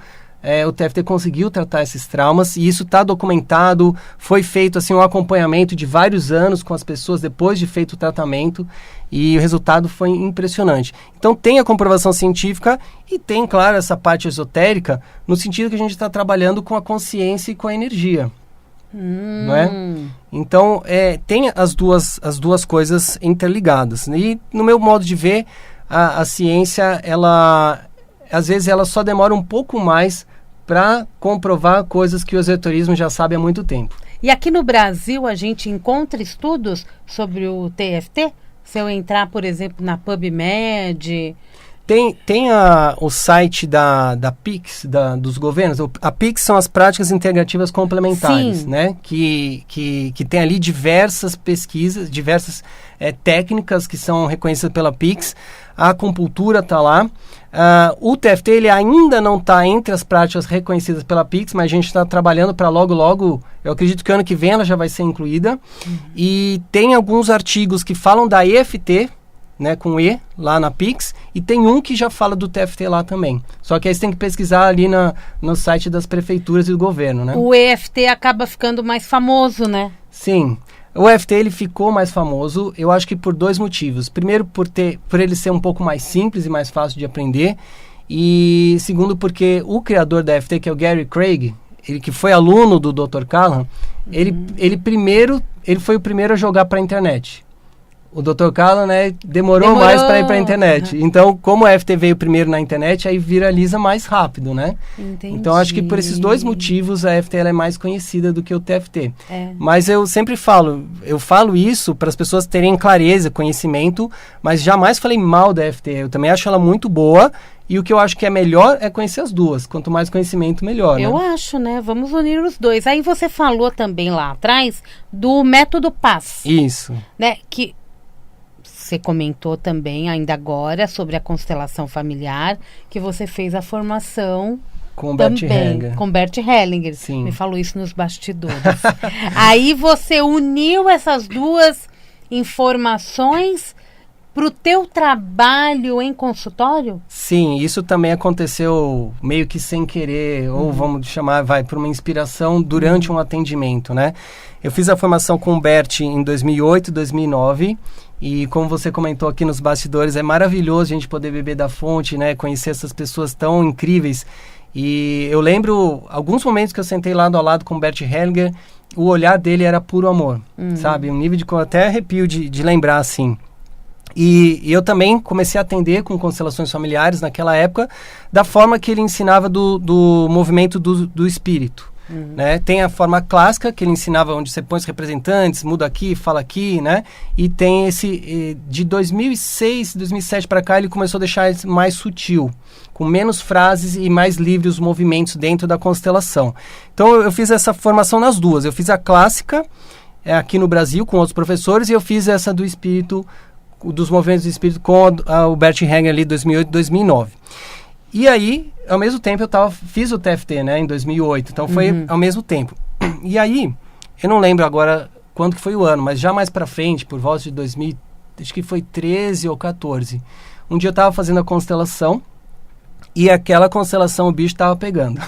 S2: o TFT conseguiu tratar esses traumas, e isso está documentado. Foi feito assim, um acompanhamento de vários anos com as pessoas depois de feito o tratamento, e o resultado foi impressionante. Então, tem a comprovação científica e tem, claro, essa parte esotérica, no sentido que a gente está trabalhando com a consciência e com a energia. Não é? Então, tem as duas coisas interligadas. E, no meu modo de ver, a ciência, às vezes ela só demora um pouco mais para comprovar coisas que o esoterismo já sabe há muito tempo.
S1: E aqui no Brasil a gente encontra estudos sobre o TFT? Se eu entrar, por exemplo, na PubMed...
S2: Tem o site da PIX, dos governos. A PIX são as práticas integrativas complementares, né? Que tem ali diversas pesquisas, diversas técnicas que são reconhecidas pela PIX. A acupuntura está lá. O TFT ele ainda não está entre as práticas reconhecidas pela PIX, mas a gente está trabalhando para logo, eu acredito que ano que vem ela já vai ser incluída. E tem alguns artigos que falam da EFT, né, com E, lá na PIX, e tem um que já fala do TFT lá também. Só que aí você tem que pesquisar ali no site das prefeituras e do governo, né?
S1: O EFT acaba ficando mais famoso, né?
S2: Sim. O EFT ele ficou mais famoso, eu acho que por 2 motivos. Primeiro, por ele ser um pouco mais simples e mais fácil de aprender. E segundo, porque o criador da EFT, que é o Gary Craig, ele que foi aluno do Dr. Callahan, ele foi o primeiro a jogar para a internet. O Dr. Callahan, né, demorou mais para ir para a internet. Então, como o EFT veio primeiro na internet, aí viraliza mais rápido, né?
S1: Entendi.
S2: Então, acho que por esses 2 motivos, a EFT ela é mais conhecida do que o TFT. Mas eu sempre falo isso para as pessoas terem clareza, conhecimento, mas jamais falei mal da EFT. Eu também acho ela muito boa. E o que eu acho que é melhor é conhecer as duas. Quanto mais conhecimento, melhor.
S1: Eu acho, né? Vamos unir os dois. Aí você falou também lá atrás do método PAS.
S2: Isso.
S1: Né? Que você comentou também ainda agora sobre a constelação familiar, que você fez a formação
S2: com o Bert Hellinger.
S1: Com Bert Hellinger.
S2: Sim.
S1: Me falou isso nos bastidores. Aí você uniu essas duas informações para o teu trabalho em consultório?
S2: Sim, isso também aconteceu meio que sem querer, ou vamos chamar, por uma inspiração durante um atendimento, né? Eu fiz a formação com o Bert em 2008, 2009, e como você comentou aqui nos bastidores, é maravilhoso a gente poder beber da fonte, né? Conhecer essas pessoas tão incríveis. E eu lembro alguns momentos que eu sentei lado a lado com o Bert Hellinger, o olhar dele era puro amor, sabe? Um nível de até arrepio de lembrar, assim. E eu também comecei a atender com constelações familiares naquela época, da forma que ele ensinava do movimento do espírito. Né? Tem a forma clássica, que ele ensinava onde você põe os representantes, muda aqui, fala aqui, né? E tem esse, de 2006, 2007 para cá, ele começou a deixar mais sutil, com menos frases e mais livres os movimentos dentro da constelação. Então eu fiz essa formação nas duas. Eu fiz a clássica aqui no Brasil com outros professores, e eu fiz essa do espírito, dos movimentos do espírito com o Bert Hellinger ali 2008, 2009. E aí, ao mesmo tempo, fiz o TFT, né, em 2008. Então foi ao mesmo tempo. E aí, eu não lembro agora quando que foi o ano, mas já mais pra frente, por volta de 2000, acho que foi 13 ou 14. Um dia eu tava fazendo a constelação, e aquela constelação o bicho tava pegando.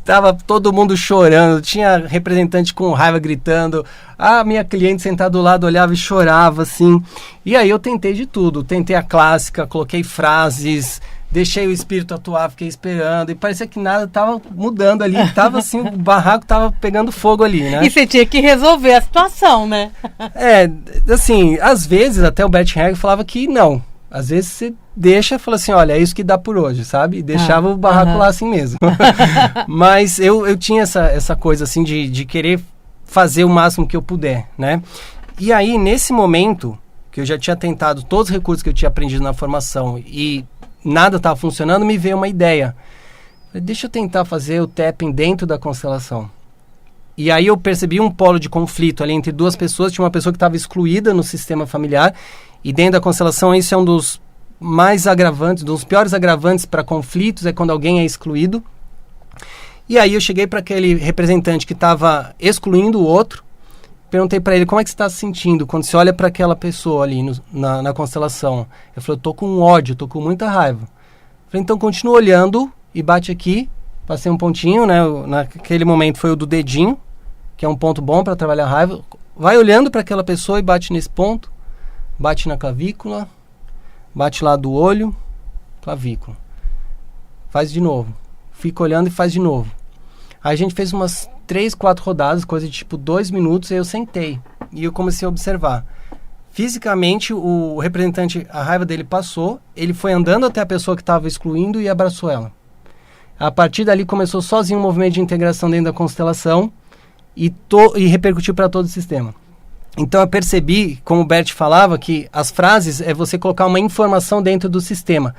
S2: Tava todo mundo chorando, tinha representante com raiva gritando, a minha cliente sentada do lado olhava e chorava, assim. E aí eu tentei de tudo, tentei a clássica, coloquei frases, deixei o espírito atuar, fiquei esperando, e parecia que nada tava mudando ali, tava assim, o barraco tava pegando fogo ali, né?
S1: E você tinha que resolver a situação, né?
S2: Assim, às vezes até o Bert Hellinger falava que não. Às vezes você deixa e fala assim, olha, é isso que dá por hoje, sabe? E deixava o barraco lá assim mesmo. Mas eu tinha essa coisa assim de querer fazer o máximo que eu puder, né? E aí, nesse momento, que eu já tinha tentado todos os recursos que eu tinha aprendido na formação e nada estava funcionando, me veio uma ideia. Falei, deixa eu tentar fazer o tapping dentro da constelação. E aí eu percebi um polo de conflito ali entre duas pessoas. Tinha uma pessoa que estava excluída no sistema familiar, e dentro da constelação isso é um dos mais agravantes, dos piores agravantes para conflitos, é quando alguém é excluído. E aí eu cheguei para aquele representante que estava excluindo o outro, perguntei para ele, como é que você está se sentindo quando você olha para aquela pessoa ali na constelação? Ele falou, eu tô com ódio, tô com muita raiva. Eu falei, então continua olhando e bate aqui. Passei um pontinho, né? Naquele momento foi o do dedinho, que é um ponto bom para trabalhar a raiva. Vai olhando para aquela pessoa e bate nesse ponto. Bate na clavícula, bate lá do olho, clavícula. Faz de novo. Fica olhando e faz de novo. Aí a gente fez umas 3, 4 rodadas, coisa de tipo 2 minutos, aí eu sentei. E eu comecei a observar. Fisicamente, o representante, a raiva dele passou, ele foi andando até a pessoa que estava excluindo e abraçou ela. A partir dali começou sozinho um movimento de integração dentro da constelação e repercutiu para todo o sistema. Então eu percebi, como o Bert falava, que as frases é você colocar uma informação dentro do sistema.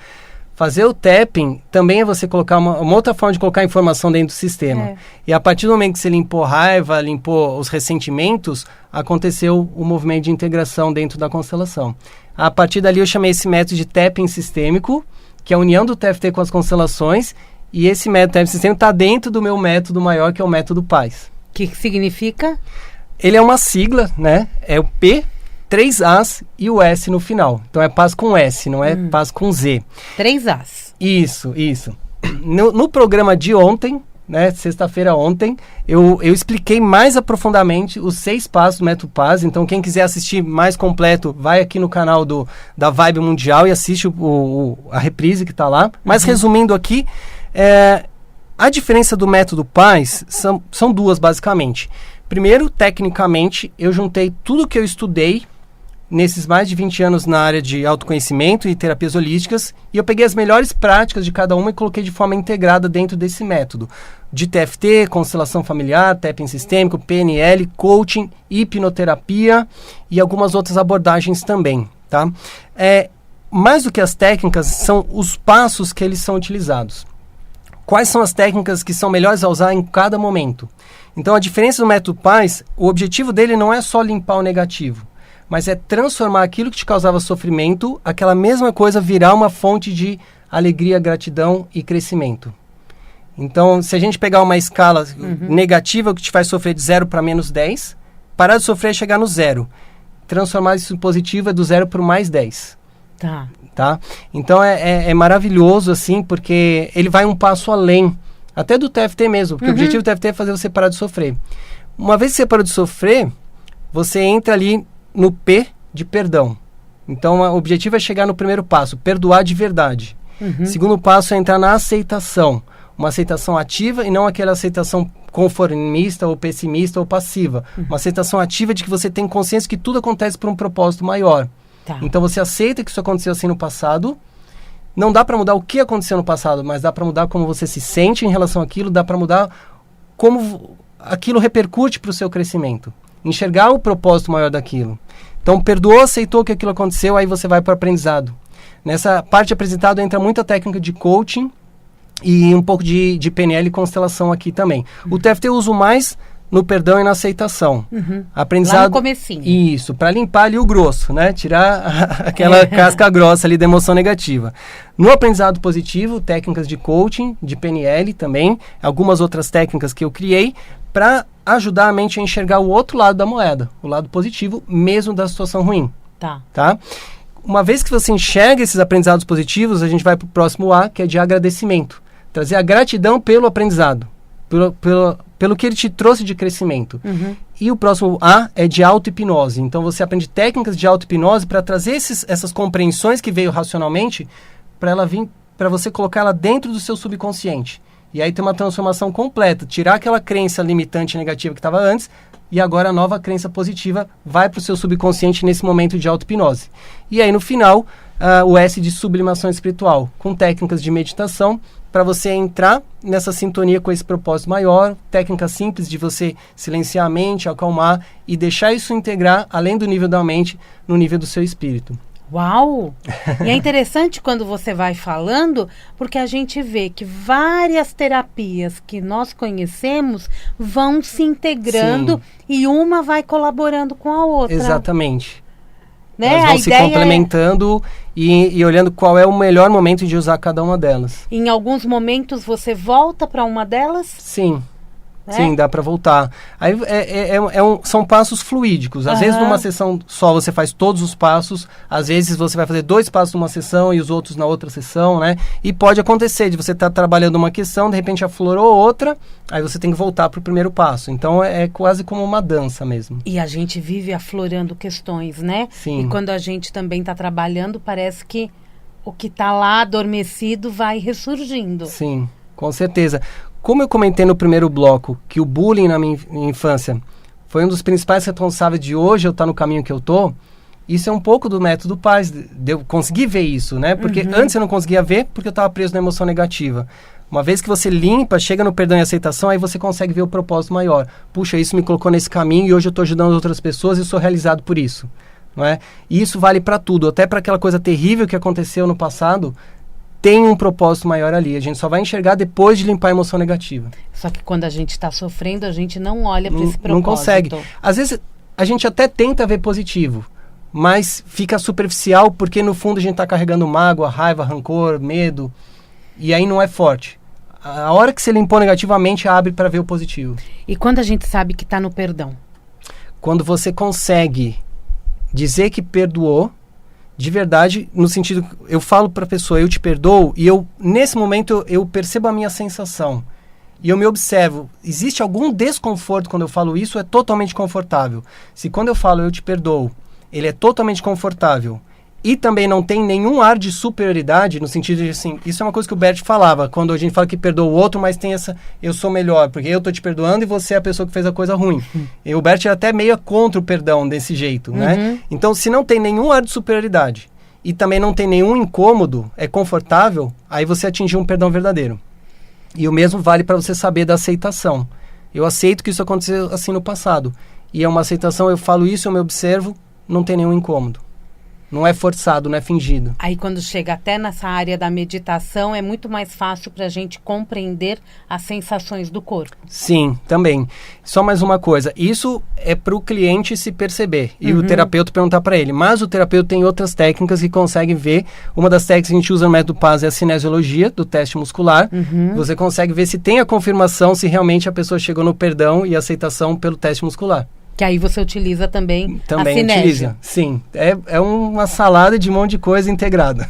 S2: Fazer o tapping também é você colocar uma outra forma de colocar informação dentro do sistema. E a partir do momento que você limpou raiva, limpou os ressentimentos, aconteceu o movimento de integração dentro da constelação. A partir dali eu chamei esse método de tapping sistêmico, que é a união do TFT com as constelações, e esse método tapping sistêmico está dentro do meu método maior, que é o método PAS.
S1: O que significa?
S2: Ele é uma sigla, né? É o P, 3 As e o S no final. Então é PAS com S, não é PAS com Z.
S1: 3 As.
S2: Isso. No programa de ontem, né, sexta-feira ontem, eu expliquei mais aprofundadamente os 6 passos do método Paz. Então, quem quiser assistir mais completo, vai aqui no canal da Vibe Mundial e assiste a reprise que está lá. Mas, resumindo aqui, a diferença do método Paz são 2, basicamente. Primeiro, tecnicamente, eu juntei tudo que eu estudei nesses mais de 20 anos na área de autoconhecimento e terapias holísticas, e eu peguei as melhores práticas de cada uma e coloquei de forma integrada dentro desse método. De TFT, constelação familiar, tapping sistêmico, PNL, coaching, hipnoterapia e algumas outras abordagens também, tá? Mais do que as técnicas, são os passos que eles são utilizados. Quais são as técnicas que são melhores a usar em cada momento? Então, a diferença do método Paz, o objetivo dele não é só limpar o negativo, mas é transformar aquilo que te causava sofrimento, aquela mesma coisa, virar uma fonte de alegria, gratidão e crescimento. Então, se a gente pegar uma escala negativa que te faz sofrer de 0 para menos 10, parar de sofrer é chegar no 0. Transformar isso em positivo é do 0 para o mais 10. Tá? Então, é maravilhoso, assim, porque ele vai um passo além, até do TFT mesmo, porque o objetivo do TFT é fazer você parar de sofrer. Uma vez que você parou de sofrer, você entra ali no P de perdão. Então, o objetivo é chegar no primeiro passo, perdoar de verdade. Segundo passo é entrar na aceitação. Uma aceitação ativa e não aquela aceitação conformista ou pessimista ou passiva. Uma aceitação ativa de que você tem consciência que tudo acontece por um propósito maior. Então, você aceita que isso aconteceu assim no passado. Não dá para mudar o que aconteceu no passado, mas dá para mudar como você se sente em relação àquilo, dá para mudar como aquilo repercute para o seu crescimento. Enxergar o propósito maior daquilo. Então, perdoou, aceitou que aquilo aconteceu, aí você vai para o aprendizado. Nessa parte apresentada entra muita técnica de coaching e um pouco de PNL e constelação aqui também. O TFT eu uso mais no perdão e na aceitação. Aprendizado,
S1: lá no comecinho.
S2: Isso, para limpar ali o grosso, né? Tirar aquela casca grossa ali da emoção negativa. No aprendizado positivo, técnicas de coaching, de PNL também, algumas outras técnicas que eu criei para ajudar a mente a enxergar o outro lado da moeda, o lado positivo, mesmo da situação ruim. Tá? Uma vez que você enxerga esses aprendizados positivos, a gente vai para o próximo A, que é de agradecimento. Trazer a gratidão pelo aprendizado, pelo que ele te trouxe de crescimento. E o próximo A é de auto-hipnose. Então, você aprende técnicas de auto-hipnose para trazer essas compreensões que veio racionalmente, para você colocar ela dentro do seu subconsciente. E aí tem uma transformação completa. Tirar aquela crença limitante negativa que estava antes, e agora a nova crença positiva vai para o seu subconsciente nesse momento de auto-hipnose. E aí, no final, o S de sublimação espiritual, com técnicas de meditação, para você entrar nessa sintonia com esse propósito maior, técnica simples de você silenciar a mente, acalmar e deixar isso integrar, além do nível da mente, no nível do seu espírito.
S1: Uau! E é interessante quando você vai falando, porque a gente vê que várias terapias que nós conhecemos vão se integrando e uma vai colaborando com a outra.
S2: Exatamente.
S1: Né?
S2: Elas vão se complementando e olhando qual é o melhor momento de usar cada uma delas.
S1: Em alguns momentos você volta para uma delas?
S2: Sim. Sim, dá para voltar. Aí são passos fluídicos. Às vezes numa sessão só você faz todos os passos, às vezes você vai fazer 2 passos numa sessão e os outros na outra sessão, né? E pode acontecer de você estar trabalhando uma questão, de repente aflorou outra, aí você tem que voltar para o primeiro passo. Então é quase como uma dança mesmo.
S1: E a gente vive aflorando questões, né?
S2: Sim.
S1: E quando a gente também está trabalhando, parece que o que está lá adormecido vai ressurgindo.
S2: Sim, com certeza. Como eu comentei no primeiro bloco, que o bullying na minha infância foi um dos principais responsáveis de hoje eu estar no caminho que eu estou, isso é um pouco do método Paz, de eu conseguir ver isso, né? Porque antes eu não conseguia ver porque eu estava preso na emoção negativa. Uma vez que você limpa, chega no perdão e aceitação, aí você consegue ver o propósito maior. Puxa, isso me colocou nesse caminho e hoje eu estou ajudando outras pessoas e sou realizado por isso. Não é? E isso vale para tudo, até para aquela coisa terrível que aconteceu no passado, tem um propósito maior ali. A gente só vai enxergar depois de limpar a emoção negativa.
S1: Só que quando a gente está sofrendo, a gente não olha para esse propósito.
S2: Não consegue. Às vezes, a gente até tenta ver positivo, mas fica superficial porque, no fundo, a gente está carregando mágoa, raiva, rancor, medo, e aí não é forte. A hora que você limpou negativamente, abre para ver o positivo.
S1: E quando a gente sabe que está no perdão?
S2: Quando você consegue dizer que perdoou, de verdade, no sentido, eu falo para a pessoa, eu te perdoo, e nesse momento eu percebo a minha sensação. e eu me observo, existe algum desconforto quando eu falo isso, é totalmente confortável. Se quando eu falo eu te perdoo, ele é totalmente confortável e também não tem nenhum ar de superioridade, no sentido de assim, isso é uma coisa que o Bert falava, quando a gente fala que perdoa o outro, mas tem essa, eu sou melhor, porque eu tô te perdoando e você é a pessoa que fez a coisa ruim. E o Bert é até meio contra o perdão desse jeito, né? Então, se não tem nenhum ar de superioridade e também não tem nenhum incômodo, é confortável, aí você atingiu um perdão verdadeiro. E o mesmo vale para você saber da aceitação. Eu aceito que isso aconteceu assim no passado. E é uma aceitação, eu falo isso, eu me observo, não tem nenhum incômodo. Não é forçado, não é fingido.
S1: Aí quando chega até nessa área da meditação, é muito mais fácil para a gente compreender as sensações do corpo.
S2: Sim, também. Só mais uma coisa, isso é para o cliente se perceber e o terapeuta perguntar para ele. Mas o terapeuta tem outras técnicas que consegue ver. Uma das técnicas que a gente usa no método Paz é a cinesiologia, do teste muscular. Você consegue ver se tem a confirmação, se realmente a pessoa chegou no perdão e aceitação pelo teste muscular.
S1: Que aí você utiliza também a cinésia.
S2: Utiliza, sim. É uma salada de um monte de coisa integrada.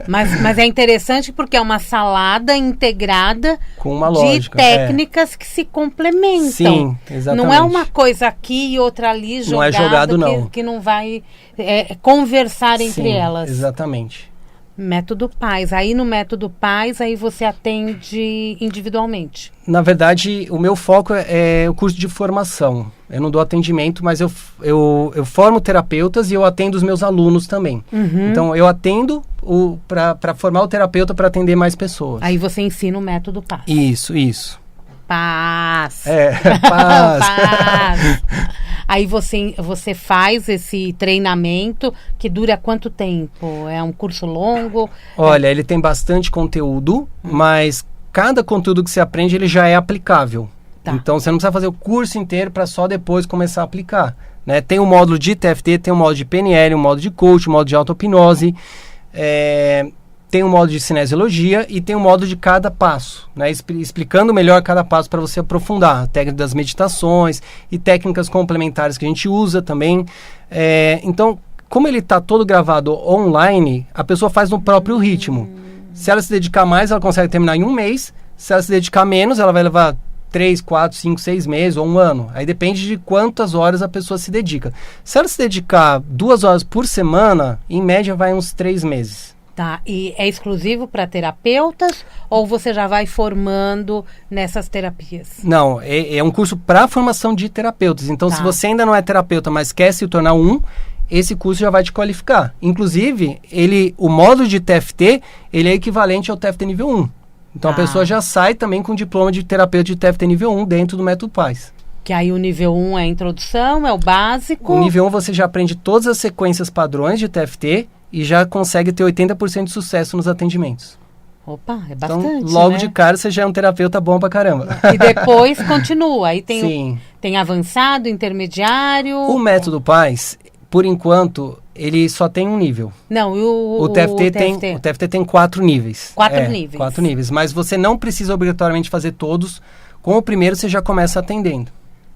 S1: Mas é interessante porque é uma salada integrada
S2: com uma lógica,
S1: de técnicas que se complementam.
S2: Sim, exatamente.
S1: Não é uma coisa aqui e outra ali jogada,
S2: não é jogado, não.
S1: Que não vai conversar entre elas.
S2: Exatamente.
S1: Método Paz. Aí no método Paz, aí você atende individualmente.
S2: Na verdade, o meu foco é o curso de formação. Eu não dou atendimento, mas eu formo terapeutas e eu atendo os meus alunos também. Então, eu atendo para formar o terapeuta para atender mais pessoas.
S1: Aí você ensina o método Paz.
S2: Isso.
S1: Paz.
S2: Paz.
S1: Paz. Aí você faz esse treinamento que dura quanto tempo? É um curso longo?
S2: Olha, ele tem bastante conteúdo, mas cada conteúdo que você aprende, ele já é aplicável. Tá. Então, você não precisa fazer o curso inteiro para só depois começar a aplicar. Né? Tem um módulo de TFT, tem um módulo de PNL, um módulo de coach, um módulo de auto-hipnose, tem um módulo de cinesiologia e tem um módulo de cada passo, né? Explicando melhor cada passo para você aprofundar. A técnica das meditações e técnicas complementares que a gente usa também. Então, como ele está todo gravado online, a pessoa faz no próprio ritmo. Se ela se dedicar mais, ela consegue terminar em um mês. Se ela se dedicar menos, ela vai levar 3, 4, 5, 6 meses ou um ano. Aí depende de quantas horas a pessoa se dedica. Se ela se dedicar 2 horas por semana, em média vai uns 3 meses.
S1: Tá, e é exclusivo para terapeutas ou você já vai formando nessas terapias? Não,
S2: é um curso para formação de terapeutas. Então, se você ainda não é terapeuta, mas quer se tornar esse curso já vai te qualificar. Inclusive, o módulo de TFT, ele é equivalente ao TFT nível 1. Então, a pessoa já sai também com diploma de terapeuta de TFT nível 1 dentro do método Paz.
S1: Que aí o nível 1 é a introdução, é o básico.
S2: O nível 1 você já aprende todas as sequências padrões de TFT e já consegue ter 80% de sucesso nos atendimentos.
S1: Opa, é bastante,
S2: então, logo de cara você já é um terapeuta bom pra caramba.
S1: E depois continua. Aí tem avançado, intermediário.
S2: O método Paz, por enquanto, ele só tem um nível.
S1: Não,
S2: o TFT tem 4 níveis.
S1: 4 níveis.
S2: 4 níveis, mas você não precisa obrigatoriamente fazer todos. Com o primeiro você já começa atendendo.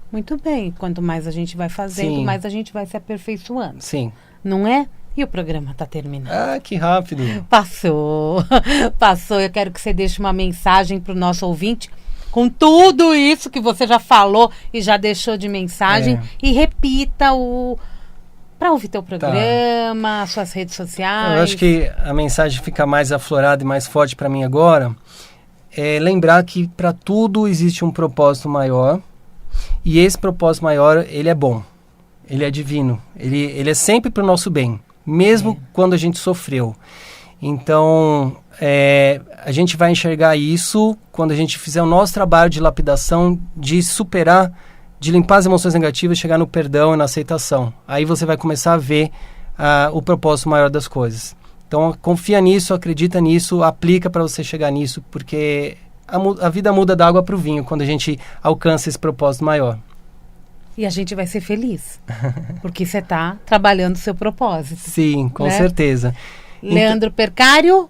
S1: Muito bem. Quanto mais a gente vai fazendo, mais a gente vai se aperfeiçoando.
S2: Sim.
S1: Não é? E o programa está terminando.
S2: Ah, que rápido.
S1: Passou. Eu quero que você deixe uma mensagem para o nosso ouvinte com tudo isso que você já falou e já deixou de mensagem. E repita para ouvir teu programa, suas redes sociais.
S2: Eu acho que a mensagem fica mais aflorada e mais forte para mim agora. É lembrar que para tudo existe um propósito maior. E esse propósito maior, ele é bom. Ele é divino. Ele é sempre para o nosso bem. Mesmo quando a gente sofreu. Então, a gente vai enxergar isso quando a gente fizer o nosso trabalho de lapidação, de superar, de limpar as emoções negativas, chegar no perdão e na aceitação. Aí você vai começar a ver o propósito maior das coisas. Então, confia nisso, acredita nisso, aplica para você chegar nisso, porque a vida muda da água para o vinho quando a gente alcança esse propósito maior.
S1: E a gente vai ser feliz, porque você está trabalhando o seu propósito.
S2: Sim, com certeza.
S1: Leandro Percário,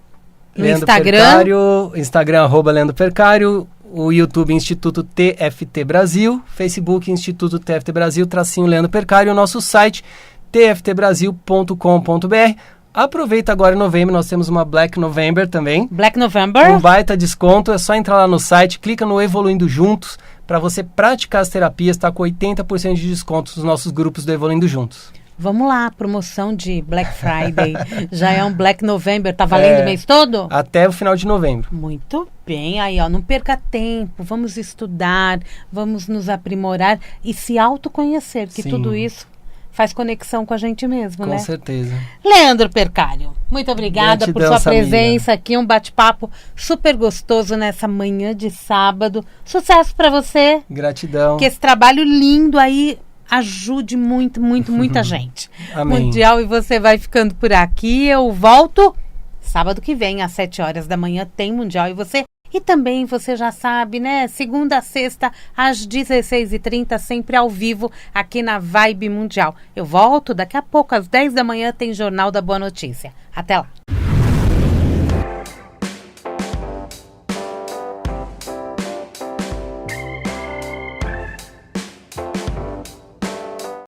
S1: no
S2: Leandro
S1: Instagram.
S2: Percário, Instagram, @Leandro Percário, o YouTube Instituto TFT Brasil, Facebook Instituto TFT Brasil, _ Leandro Percário, o nosso site tftbrasil.com.br. Aproveita agora em novembro, nós temos uma Black November também.
S1: Black November?
S2: Um baita desconto, é só entrar lá no site, clica no Evoluindo Juntos, para você praticar as terapias, tá com 80% de desconto nos nossos grupos do Evoluindo Juntos.
S1: Vamos lá, promoção de Black Friday. Já é um Black November, tá valendo o mês todo?
S2: Até o final de novembro.
S1: Muito bem, aí ó, não perca tempo, vamos estudar, vamos nos aprimorar e se autoconhecer, que
S2: Sim.
S1: Tudo isso faz conexão com a gente mesmo, né?
S2: Com certeza.
S1: Leandro Percário, muito obrigada por sua presença aqui, um bate-papo super gostoso nessa manhã de sábado. Sucesso para você.
S2: Gratidão.
S1: Que esse trabalho lindo aí ajude muita gente.
S2: Amém.
S1: Mundial, e você vai ficando por aqui. Eu volto sábado que vem, às 7 horas da manhã, tem Mundial e você. E também, você já sabe, né? Segunda a sexta, às 16h30, sempre ao vivo, aqui na Vibe Mundial. Eu volto daqui a pouco, às 10 da manhã, tem Jornal da Boa Notícia. Até lá.